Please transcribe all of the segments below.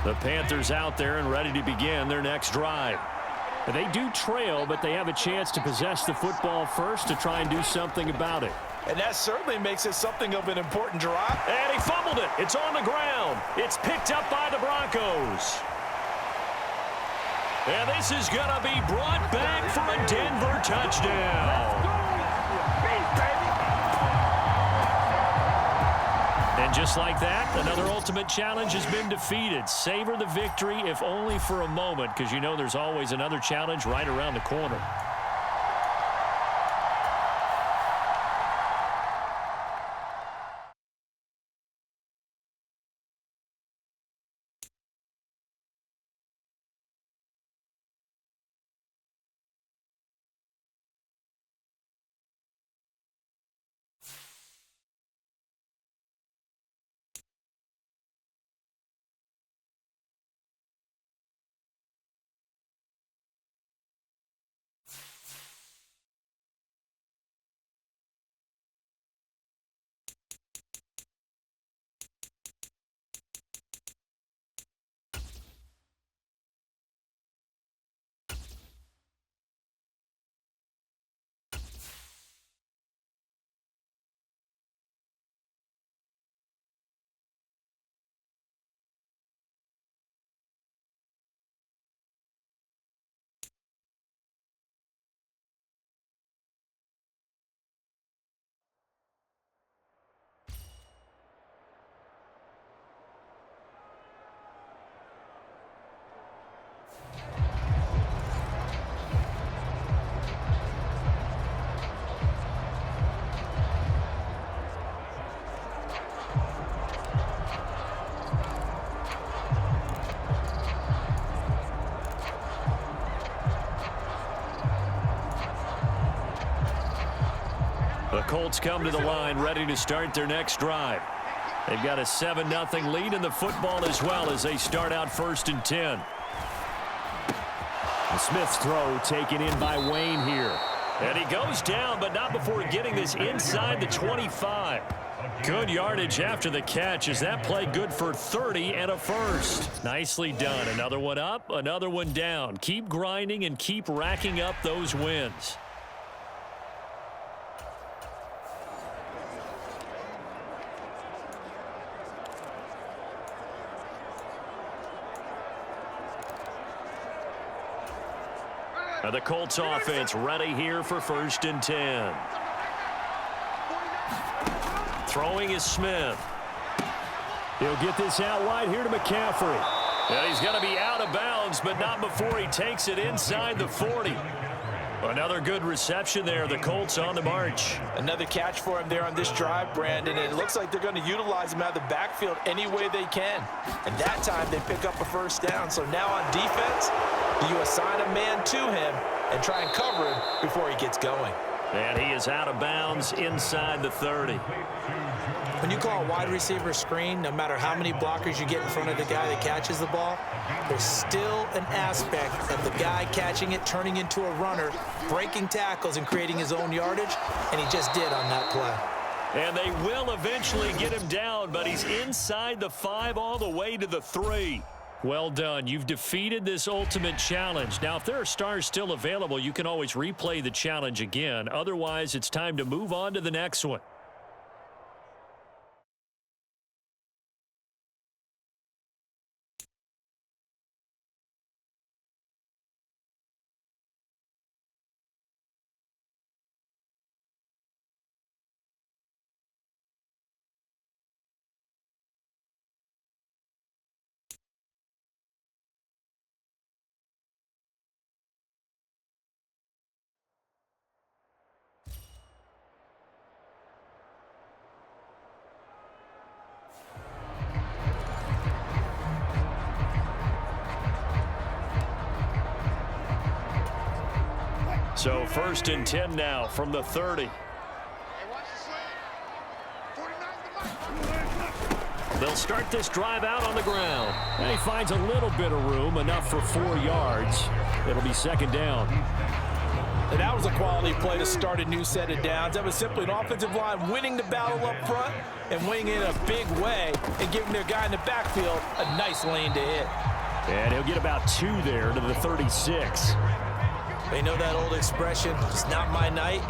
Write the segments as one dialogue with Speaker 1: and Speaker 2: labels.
Speaker 1: The Panthers out there and ready to begin their next drive. They do trail, but they have a chance to possess the football first to try and do something about it.
Speaker 2: And that certainly makes it something of an important drive.
Speaker 1: And he fumbled it. It's on the ground. It's picked up by the Broncos. And this is going to be brought back for a Denver touchdown. And just like that, another ultimate challenge has been defeated. Savor the victory, if only for a moment, because you know there's always another challenge right around the corner. The Colts come to the line ready to start their next drive. They've got a 7-0 lead in the football as well as they start out 1st and 10. The Smith's throw taken in by Wayne here. And he goes down, but not before getting this inside the 25. Good yardage after the catch as that play good for 30 and a first. Nicely done. Another one up, another one down. Keep grinding and keep racking up those wins. The Colts offense ready here for 1st and 10. Throwing is Smith. He'll get this out wide here to McCaffrey. And he's going to be out of bounds, but not before he takes it inside the 40. Another good reception there. The Colts on the march.
Speaker 2: Another catch for him there on this drive, Brandon. And it looks like they're going to utilize him out of the backfield any way they can. And that time they pick up a first down. So now on defense, you assign a man to him and try and cover him before he gets going.
Speaker 1: And he is out of bounds inside the 30.
Speaker 3: When you call a wide receiver screen, no matter how many blockers you get in front of the guy that catches the ball, there's still an aspect of the guy catching it, turning into a runner, breaking tackles and creating his own yardage, and he just did on that play.
Speaker 1: And they will eventually get him down, but he's inside the 5 all the way to the 3. Well done. You've defeated this ultimate challenge. Now, if there are stars still available, you can always replay the challenge again. Otherwise, it's time to move on to the next one. So 1st and 10 now from the 30. They'll start this drive out on the ground. And he finds a little bit of room, enough for 4 yards. It'll be 2nd down.
Speaker 2: And that was a quality play to start a new set of downs. That was simply an offensive line winning the battle up front and winning it in a big way and giving their guy in the backfield a nice lane to hit.
Speaker 1: And he'll get about 2 there to the 36.
Speaker 3: They know that old expression, it's not my night.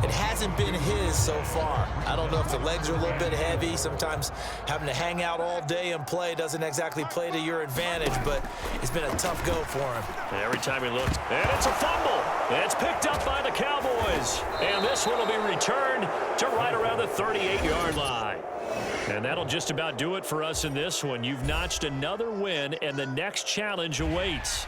Speaker 3: It hasn't been his so far. I don't know if the legs are a little bit heavy. Sometimes having to hang out all day and play doesn't exactly play to your advantage, but it's been a tough go for him.
Speaker 1: Every time he looks, and it's a fumble. It's picked up by the Cowboys. And this one will be returned to right around the 38-yard line. And that'll just about do it for us in this one. You've notched another win, and the next challenge awaits.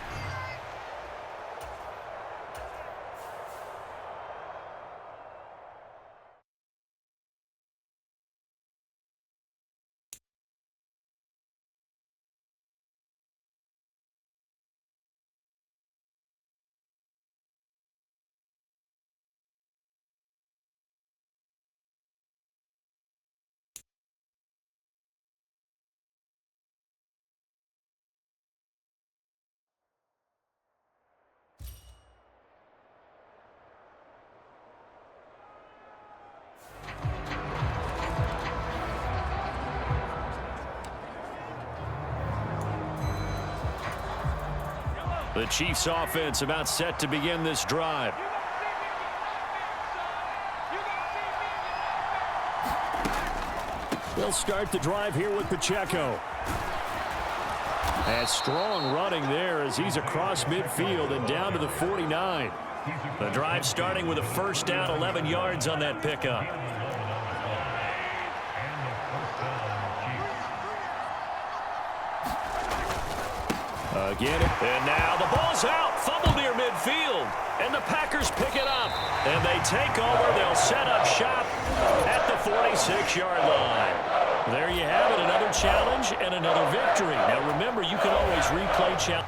Speaker 1: The Chiefs offense about set to begin this drive. They'll start the drive here with Pacheco. And strong running there as he's across midfield and down to the 49. The drive starting with a first down, 11 yards on that pickup. Again, and now the ball's out. Fumble near midfield. And the Packers pick it up. And they take over. They'll set up shop at the 46-yard line. There you have it, another challenge and another victory. Now remember, you can always replay challenge.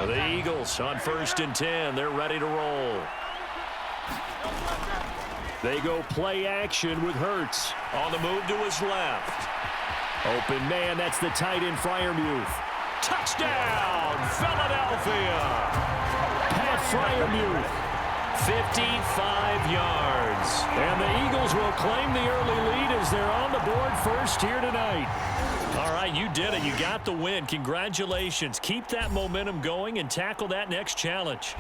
Speaker 1: The Eagles on 1st and 10. They're ready to roll. They go play action with Hurts. On the move to his left. Open man, that's the tight end Freiermuth. Touchdown, Philadelphia. Pat Freiermuth. 55 yards. And the Eagles will claim the early lead as they're on the board first here tonight. All right, you did it. You got the win. Congratulations. Keep that momentum going and tackle that next challenge.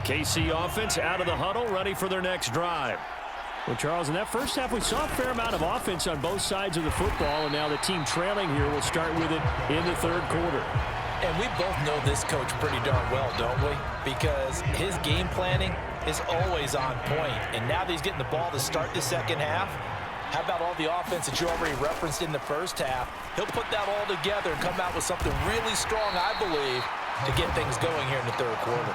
Speaker 1: KC offense out of the huddle, ready for their next drive. Well, Charles, in that first half, we saw a fair amount of offense on both sides of the football, and now the team trailing here will start with it in the third quarter.
Speaker 2: And we both know this coach pretty darn well, don't we? Because his game planning is always on point. And now that he's getting the ball to start the second half, how about all the offense that you already referenced in the first half? He'll put that all together and come out with something really strong, I believe, to get things going here in the third quarter.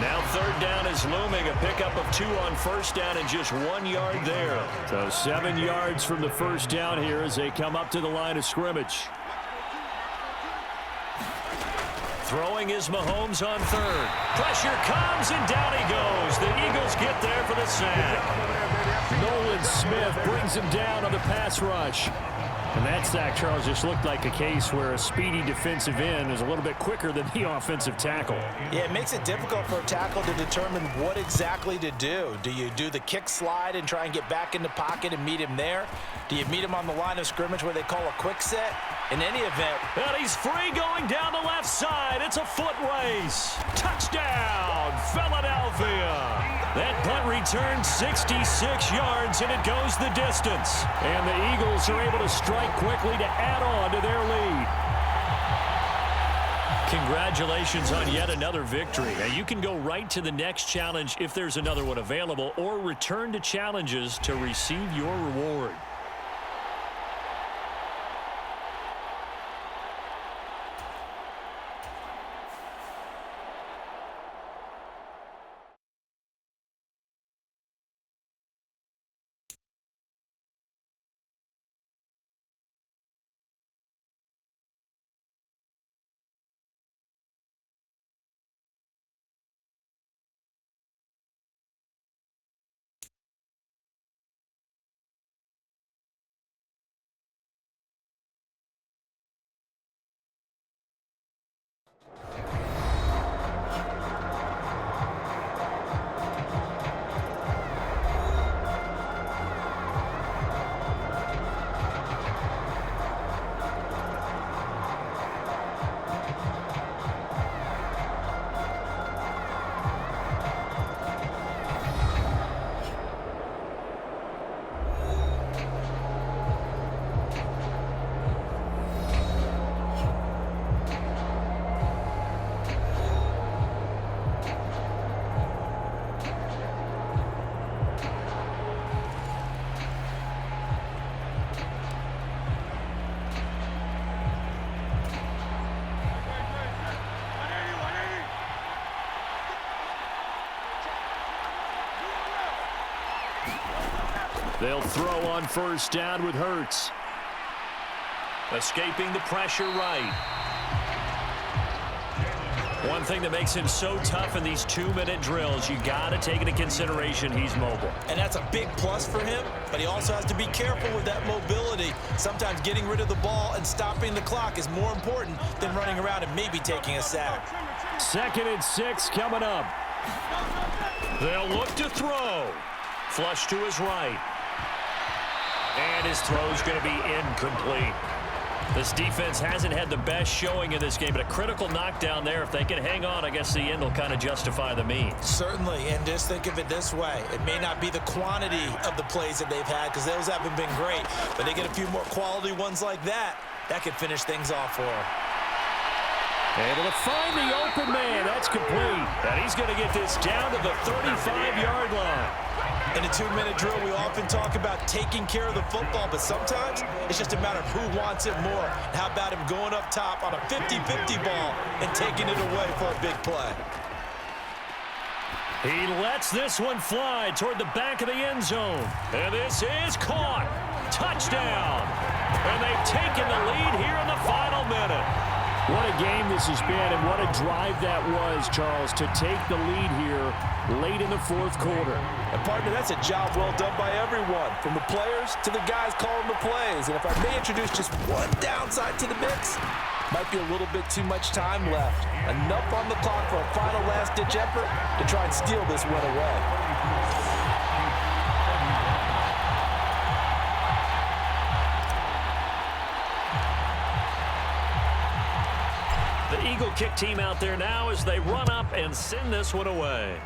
Speaker 1: Now third down is looming. A pickup of 2 on first down and just 1 yard there. So 7 yards from the first down here as they come up to the line of scrimmage. Throwing is Mahomes on third. Pressure comes, and down he goes. The Eagles get there for the sack. Nolan Smith brings him down on the pass rush. And that sack, Charles, just looked like a case where a speedy defensive end is a little bit quicker than the offensive tackle.
Speaker 2: Yeah, it makes it difficult for a tackle to determine what exactly to do. Do you do the kick slide and try and get back in the pocket and meet him there? Do you meet him on the line of scrimmage where they call a quick set? In any event,
Speaker 1: and he's free going down the left side. It's a foot race. Touchdown, Philadelphia. That punt returns 66 yards, and it goes the distance. And the Eagles are able to strike quickly to add on to their lead. Congratulations on yet another victory. Now, you can go right to the next challenge if there's another one available, or return to challenges to receive your reward. They'll throw on first down with Hurts. Escaping the pressure right. One thing that makes him so tough in these 2-minute drills, you got to take into consideration he's mobile.
Speaker 3: And that's a big plus for him, but he also has to be careful with that mobility. Sometimes getting rid of the ball and stopping the clock is more important than running around and maybe taking a sack.
Speaker 1: 2nd and 6 coming up. They'll look to throw. Flush to his right. And his throw's going to be incomplete. This defense hasn't had the best showing in this game, but a critical knockdown there. If they can hang on, I guess the end will kind of justify the means.
Speaker 3: Certainly, and just think of it this way. It may not be the quantity of the plays that they've had, because those haven't been great, but they get a few more quality ones like that. That could finish things off for them.
Speaker 1: Able to find the open man. That's complete. And he's going to get this down to the 35-yard line.
Speaker 3: In a 2-minute drill, we often talk about taking care of the football, but sometimes it's just a matter of who wants it more. How about him going up top on a 50-50 ball and taking it away for a big play?
Speaker 1: He lets this one fly toward the back of the end zone. And this is caught. Touchdown. And they've taken the lead here in the final minute. What a game this has been, and what a drive that was, Charles, to take the lead here late in the fourth quarter.
Speaker 2: And partner, that's a job well done by everyone, from the players to the guys calling the plays. And if I may introduce just one downside to the mix, might be a little bit too much time left. Enough on the clock for a final last-ditch effort to try and steal this one away.
Speaker 1: Eagle kick team out there now as they run up and send this one away.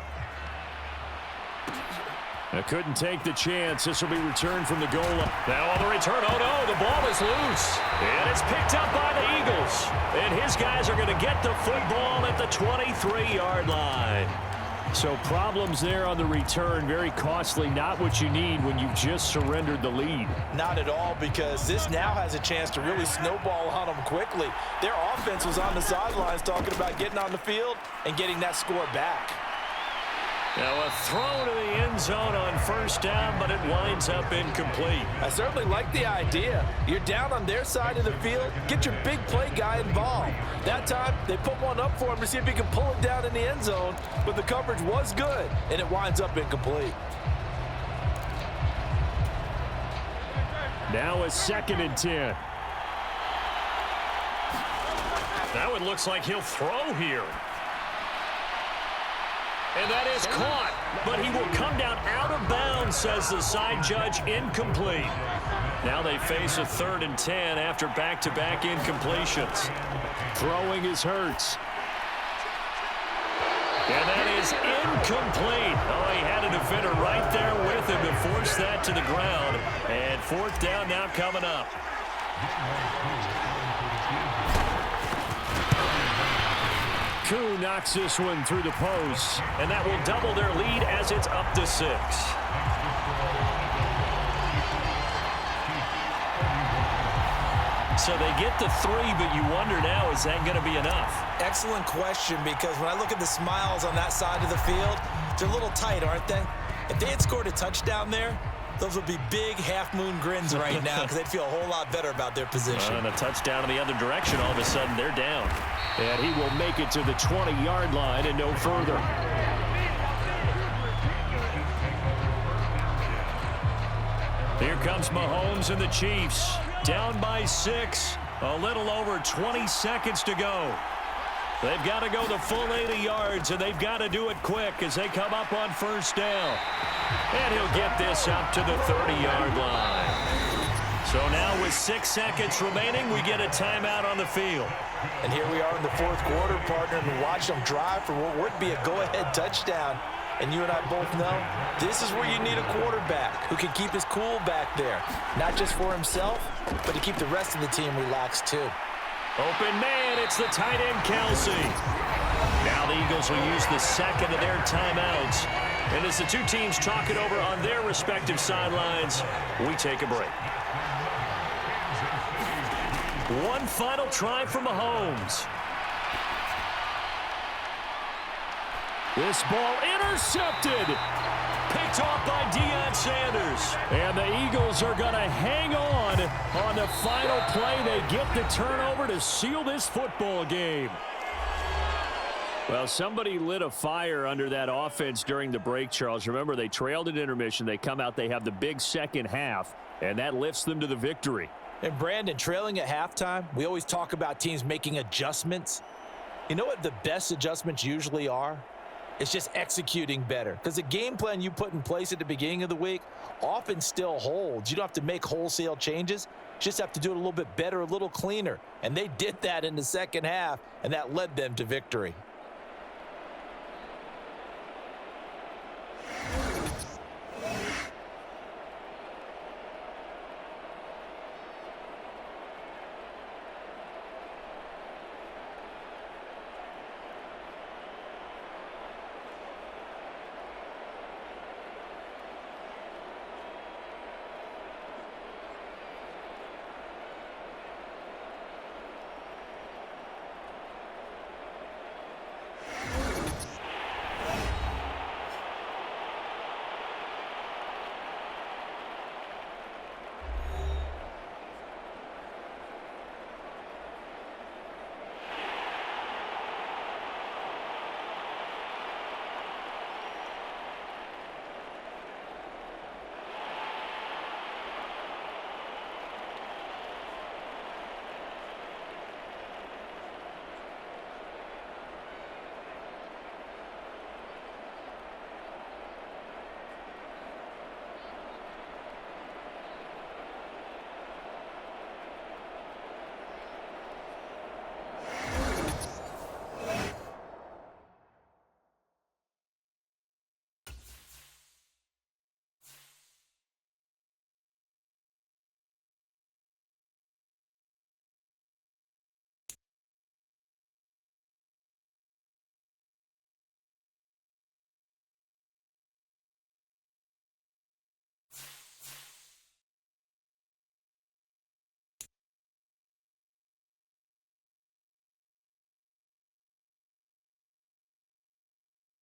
Speaker 1: I couldn't take the chance. This will be returned from the goal line. Now on the return, oh no, the ball is loose. And it's picked up by the Eagles. And his guys are going to get the football at the 23-yard line. So problems there on the return, very costly, not what you need when you've just surrendered the lead.
Speaker 2: Not at all, because this now has a chance to really snowball on them quickly. Their offense was on the sidelines talking about getting on the field and getting that score back.
Speaker 1: Now a throw to the end zone on first down, but it winds up incomplete.
Speaker 2: I certainly like the idea. You're down on their side of the field. Get your big play guy involved. That time, they put one up for him to see if he can pull it down in the end zone, but the coverage was good, and it winds up incomplete.
Speaker 1: Now a 2nd and 10. That one looks like he'll throw here. And that is caught, but he will come down out of bounds, says the side judge, incomplete. Now they face a 3rd and 10 after back-to-back incompletions.
Speaker 3: Throwing is Hurts.
Speaker 1: And that is incomplete. Oh, he had a defender right there with him to force that to the ground. And 4th down now coming up. Koo knocks this one through the post, and that will double their lead as it's up to 6. So they get the 3, but you wonder now, is that going to be enough?
Speaker 3: Excellent question, because when I look at the smiles on that side of the field, they're a little tight, aren't they? If they had scored a touchdown there, those would be big half-moon grins right now because they'd feel a whole lot better about their position.
Speaker 1: And a touchdown in the other direction, all of a sudden they're down. And he will make it to the 20-yard line and no further. Here comes Mahomes and the Chiefs. Down by 6. A little over 20 seconds to go. They've got to go the full 80 yards, and they've got to do it quick as they come up on first down. And he'll get this up to the 30-yard line. So now with 6 seconds remaining, we get a timeout on the field.
Speaker 2: And here we are in the 4th quarter, partner, and watch them drive for what would be a go-ahead touchdown. And you and I both know this is where you need a quarterback who can keep his cool back there. Not just for himself, but to keep the rest of the team relaxed too.
Speaker 1: Open man, it's the tight end, Kelsey. Now the Eagles will use the 2nd of their timeouts. And as the two teams talk it over on their respective sidelines, we take a break. One final try for Mahomes. This ball intercepted. Picked off by Deion Sanders. And the Eagles are going to hang on the final play. They get the turnover to seal this football game. Well, somebody lit a fire under that offense during the break, Charles. Remember, they trailed at intermission. They come out, they have the big second half, and that lifts them to the victory.
Speaker 2: And Brandon, trailing at halftime, we always talk about teams making adjustments. You know what the best adjustments usually are? It's just executing better. Because the game plan you put in place at the beginning of the week often still holds. You don't have to make wholesale changes. You just have to do it a little bit better, a little cleaner. And they did that in the second half, and that led them to victory.